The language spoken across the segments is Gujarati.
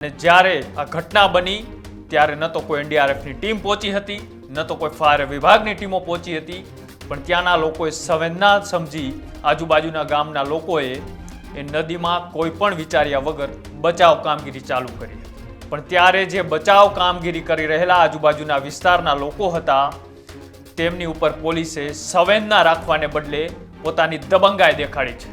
જ્યારે આ ઘટના બની ત્યારે ન તો કોઈ એનડીઆરએફની ટીમ પહોંચી હતી, ન તો કોઈ ફાયર વિભાગની ટીમો પહોંચી હતી, પણ ત્યાંના લોકોએ સંવેદના સમજી આજુબાજુના ગામના લોકોએ એ નદીમાં કોઈ પણ વિચાર્યા વગર બચાવ કામગીરી ચાલુ કરી. પણ ત્યારે જે બચાવ કામગીરી કરી રહેલા આજુબાજુના વિસ્તારના લોકો હતા તેમની ઉપર પોલીસે સંવેદના રાખવાને બદલે પોતાની દબંગાઈ દેખાડી છે.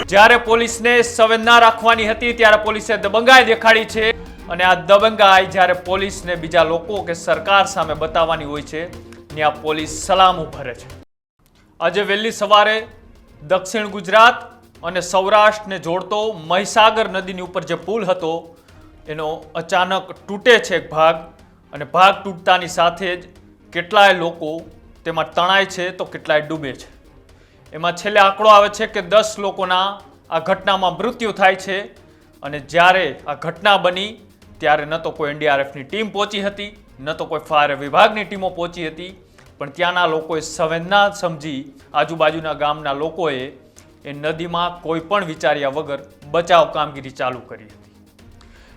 જ્યારે પોલીસને સંવેદના રાખવાની હતી ત્યારે પોલીસે દબંગાઈ દેખાડી છે. અને આ દબંગાઈ જ્યારે પોલીસને બીજા લોકો કે સરકાર સામે બતાવવાની હોય છે ત્યાં પોલીસ સલામું ભરે છે. આજે વહેલી સવારે દક્ષિણ ગુજરાત અને સૌરાષ્ટ્રને જોડતો મહીસાગર નદીની ઉપર જે પુલ હતો એનો અચાનક તૂટે છે એક ભાગ, અને ભાગ તૂટતાની સાથે જ કેટલાય લોકો તેમાં તણાય છે તો કેટલાય ડૂબે છે. એમાં છેલ્લે આંકડો આવે છે કે 10 લોકોના આ ઘટનામાં મૃત્યુ થાય છે. અને જ્યારે આ ઘટના બની ત્યારે ન તો કોઈ એનડીઆરએફની ટીમ પહોંચી હતી, ન તો કોઈ ફાયર વિભાગની ટીમો પહોંચી હતી, પણ ત્યાંના લોકોએ સંવેદના સમજી આજુબાજુના ગામના લોકોએ એ નદીમાં કોઈ પણ વિચાર્યા વગર બચાવ કામગીરી ચાલુ કરી હતી.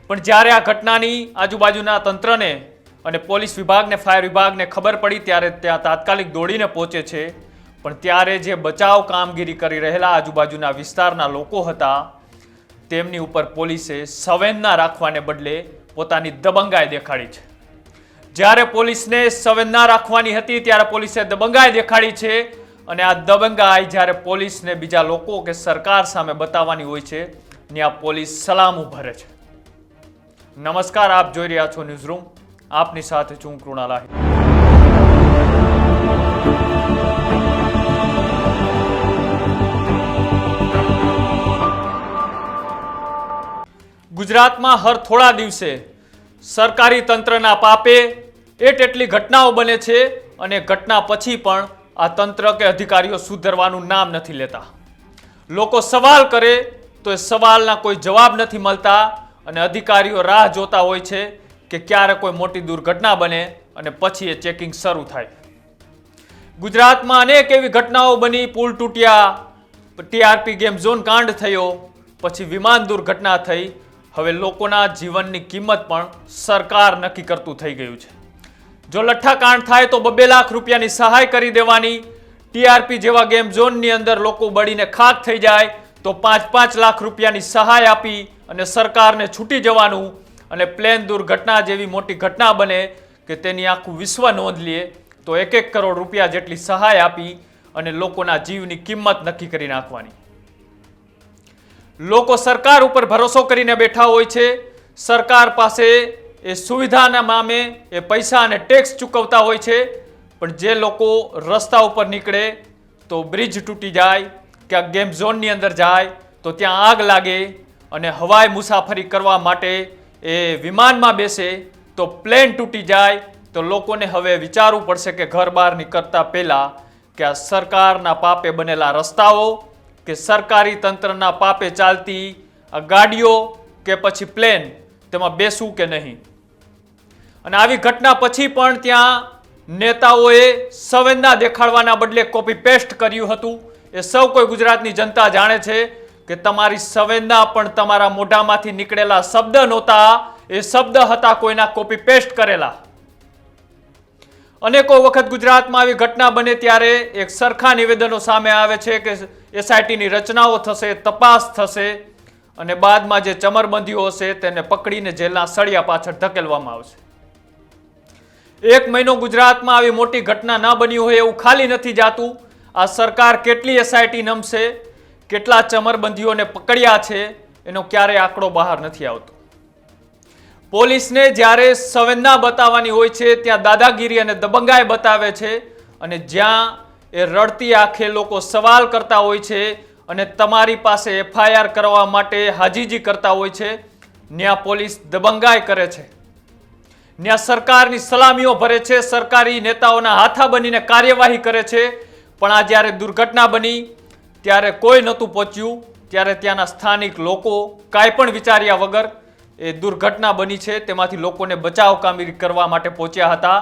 પણ જ્યારે આ ઘટનાની આજુબાજુના તંત્રને અને પોલીસ વિભાગને, ફાયર વિભાગને ખબર પડી ત્યારે ત્યાં તાત્કાલિક દોડીને પહોંચે છે. પણ ત્યારે જે બચાવ કામગીરી કરી રહેલા આજુબાજુના વિસ્તારના લોકો હતા તેમની ઉપર પોલીસે સંવેદના રાખવાને બદલે પોતાની દબંગાઈ દેખાડી છે. જ્યારે પોલીસને સંવેદના રાખવાની હતી ત્યારે પોલીસે દબંગાઈ દેખાડી છે. અને આ દબંગાઈ જ્યારે પોલીસને બીજા લોકો કે સરકાર સામે બતાવવાની હોય છે ત્યાં પોલીસ સલામું ભરે છે. નમસ્કાર, આપ જોઈ રહ્યા છો ન્યૂઝરૂમ. આપની સાથે છું કૃણાલ આહિર. ગુજરાતમાં હર થોડા દિવસે સરકારી તંત્રના પાપે એટલી ઘટનાઓ બને છે અને ઘટના પછી પણ આ તંત્ર કે અધિકારીઓ સુધરવાનું નામ નથી લેતા. લોકો સવાલ કરે તો એ સવાલના કોઈ જવાબ નથી મળતા અને અધિકારીઓ રાહ જોતા હોય છે કે ક્યારે કોઈ મોટી દુર્ઘટના બને અને પછી એ ચેકિંગ શરૂ થાય. ગુજરાતમાં અનેક એવી ઘટનાઓ બની. પુલ તૂટ્યા, ટીઆરપી ગેમ ઝોન કાંડ થયો, પછી વિમાન દુર્ઘટના થઈ. હવે લોકોના જીવનની કિંમત પણ સરકાર નક્કી કરતું થઈ ગયું છે. જો લઠ્ઠાકાંડ થાય તો 2 લાખ રૂપિયાની સહાય કરી દેવાની. ટીઆરપી જેવા ગેમ ઝોનની અંદર લોકો બળીને ખાક થઈ જાય તો 5-5 લાખ રૂપિયાની સહાય આપી અને સરકારને છૂટી જવાનું. અને પ્લેન દુર્ઘટના જેવી મોટી ઘટના બને કે તેની આખું વિશ્વ નોંધ લે તો 1-1 કરોડ રૂપિયા જેટલી સહાય આપી અને લોકોના જીવની કિંમત નક્કી કરી નાખવાની. લોકો સરકાર ઉપર ભરોસો કરીને બેઠા હોય છે. સરકાર પાસે એ સુવિધાના નામે એ પૈસા અને ટેક્સ ચૂકવતા હોય છે. પણ જે લોકો રસ્તા ઉપર નીકળે તો બ્રિજ તૂટી જાય, ક્યાંક ગેમ ઝોનની અંદર જાય તો ત્યાં આગ લાગે, અને હવાઈ મુસાફરી કરવા માટે એ વિમાનમાં બેસે તો પ્લેન તૂટી જાય તો લોકોને હવે વિચારવું પડશે કે ઘર બહાર નીકળતા પહેલાં કે આ સરકારના પાપે બનેલા રસ્તાઓ કે સરકારી તંત્રના પાપે ચાલતી આ ગાડીઓ કે પછી પ્લેન તેમાં બેસવું કે નહીં. અને આવી ઘટના પછી પણ ત્યાં નેતાઓએ સંવેદના દેખાડવાના બદલે કોપી પેસ્ટ કર્યું હતું. એ સૌ કોઈ ગુજરાતની જનતા જાણે છે કે તમારી સંવેદના પણ તમારા મોઢામાંથી નીકળેલા શબ્દ નહોતા, એ શબ્દ હતા કોઈના કોપી પેસ્ટ કરેલા. અનેકો વખત ગુજરાતમાં આવી ઘટના બને ત્યારે એક સરખા નિવેદનો સામે આવે છે કે એસઆઈટીની રચનાઓ થશે, તપાસ થશે અને બાદમાં જે ચમરબંધીઓ હશે તેને પકડીને જેલના સળિયા પાછળ ધકેલવામાં આવશે. 1 મહિનો ગુજરાતમાં આવી મોટી ઘટના ન બની હોય એવું ખાલી નથી જાતું. આ સરકાર કેટલી એસઆઈટી નમશે, કેટલા ચમરબંધીઓને પકડ્યા છે એનો ક્યારેય આંકડો બહાર નથી આવતો. પોલીસને જ્યારે સંવેદના બતાવવાની હોય છે ત્યાં દાદાગીરી અને દબંગાઈ બતાવે છે. અને જ્યાં એ રડતી આંખે લોકો સવાલ કરતા હોય છે અને તમારી પાસે એફઆઈઆર કરવા માટે હાજીજી કરતા હોય છે, ત્યાં પોલીસ દબંગાઈ કરે છે. ત્યાં સરકારની સલામીઓ ભરે છે, સરકારી નેતાઓના હાથા બનીને કાર્યવાહી કરે છે, પણ આ જ્યારે દુર્ઘટના બની ત્યારે કોઈ નહોતું પહોંચ્યું. ત્યારે ત્યાંના સ્થાનિક લોકો કાંઈ પણ વિચાર્યા વગર એ દુર્ઘટના બની છે તેમાંથી લોકોને બચાવ કામગીરી કરવા માટે પહોંચ્યા હતા.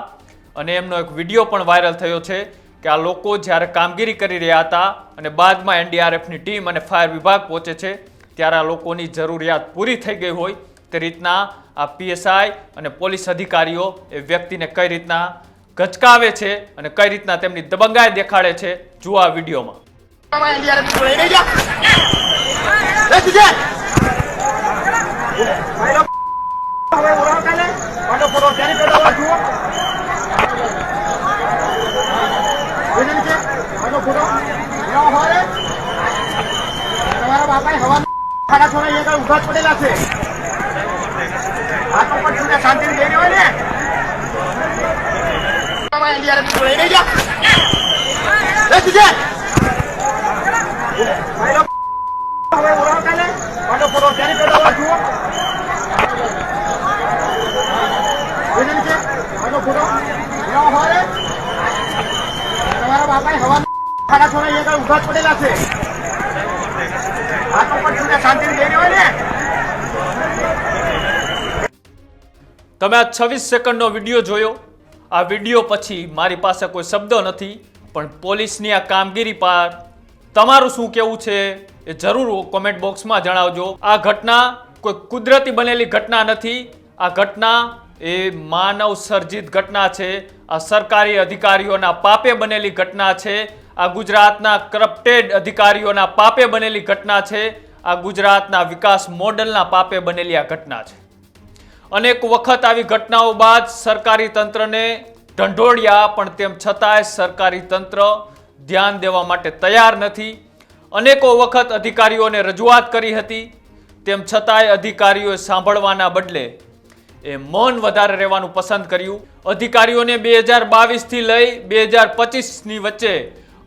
અને એમનો એક વિડીયો પણ વાયરલ થયો છે કે આ લોકો જ્યારે કામગીરી કરી રહ્યા હતા અને બાદમાં એનડીઆરએફની ટીમ અને ફાયર વિભાગ પહોંચે છે ત્યારે આ લોકોની જરૂરિયાત પૂરી થઈ ગઈ હોય તે રીતના આ પીએસઆઈ અને પોલીસ અધિકારીઓ એ વ્યક્તિને કઈ રીતના ગચકાવે છે અને કઈ રીતના તેમની દબંગાઈ દેખાડે છે, જુઓ આ વિડીયોમાં. તમારા બાપાએ હવા ખાડા છોડા અહીંયા ઉભા જ પડેલા છે. હાથો પર તું શાંતિ લઈ રહ્યો ને તમારા બાપાએ હવા ખાડા છોડા અહીંયા ઉભા જ પડેલા છે. હાથો પર તું શાંતિ લઈ રહ્યો ને. તમે આ 26 સેકન્ડનો વિડીયો જોયો. આ વિડીયો પછી મારી પાસે કોઈ શબ્દ નથી, પણ પોલીસની આ કામગીરી પર તમારું શું કહેવું છે એ જરૂર કોમેન્ટ બોક્સમાં જણાવજો. આ ઘટના કોઈ કુદરતી બનેલી ઘટના નથી. આ ઘટના એ માનવ સર્જિત ઘટના છે. આ સરકારી અધિકારીઓના પાપે બનેલી ઘટના છે. આ ગુજરાતના કરપ્ટેડ અધિકારીઓના પાપે બનેલી ઘટના છે. આ ગુજરાતના વિકાસ મોડલના પાપે બનેલી આ ઘટના છે. અનેક વખત આવી ઘટનાઓ બાદ સરકારી તંત્રને ઢંઢોળ્યા, પણ તેમ છતાંય સરકારી તંત્ર ધ્યાન દેવા માટે તૈયાર નથી. અનેકો વખત અધિકારીઓને રજૂઆત કરી હતી, તેમ છતાંય અધિકારીઓએ સાંભળવાના બદલે એ મૌન વધારે રહેવાનું પસંદ કર્યું. અધિકારીઓને 2022થી લઈ 2025ની વચ્ચે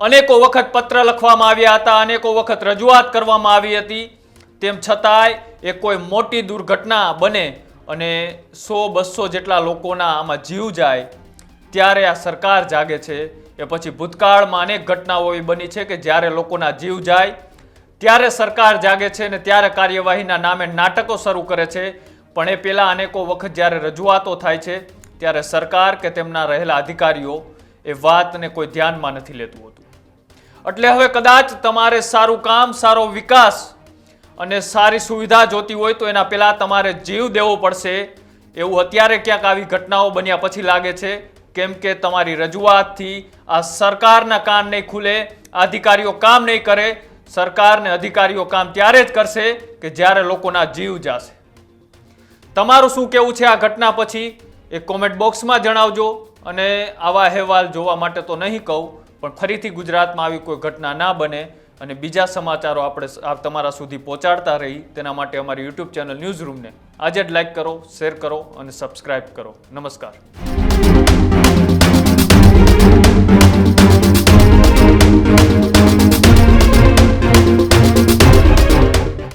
અનેકો વખત પત્ર લખવામાં આવ્યા હતા, અનેકો વખત રજૂઆત કરવામાં આવી હતી, તેમ છતાંય એ કોઈ મોટી દુર્ઘટના બને અને 100-200 જેટલા લોકોના આમાં જીવ જાય ત્યારે આ સરકાર જાગે છે. એ પછી ભૂતકાળમાં અનેક ઘટનાઓ એવી બની છે કે જ્યારે લોકોના જીવ જાય ત્યારે સરકાર જાગે છે અને ત્યારે કાર્યવાહીના નામે નાટકો શરૂ કરે છે. પણ એ પહેલાં અનેકો વખત જ્યારે રજૂઆતો થાય છે ત્યારે સરકાર કે તેમના રહેલા અધિકારીઓ એ વાતને કોઈ ધ્યાનમાં નથી લેતું હોતું. એટલે હવે કદાચ તમારે સારું કામ, સારો વિકાસ અને સારી સુવિધા જોતી હોય તો એના પહેલાં તમારે જીવ દેવો પડશે, એવું અત્યારે ક્યાંક આવી ઘટનાઓ બન્યા પછી લાગે છે. કેમ કે તમારી રજૂઆતથી આ સરકારના કાન નહીં ખુલે, અધિકારીઓ કામ નહીં કરે. સરકારને અધિકારીઓ કામ ત્યારે જ કરશે કે જ્યારે લોકોના જીવ જશે. તમારું શું કહેવું છે આ ઘટના પછી એ કોમેન્ટ બોક્સમાં જણાવજો. અને આવા અહેવાલ જોવા માટે તો નહીં કહું, પણ ફરીથી ગુજરાતમાં આવી કોઈ ઘટના ના બને અને બીજા સમાચારો આપણે તમારા સુધી પહોંચાડતા રહી તેના માટે અમારી યુટ્યુબ ચેનલ ન્યૂઝ રૂમને આજે જ લાઈક કરો, શેર કરો અને સબસ્ક્રાઇબ કરો. નમસ્કાર.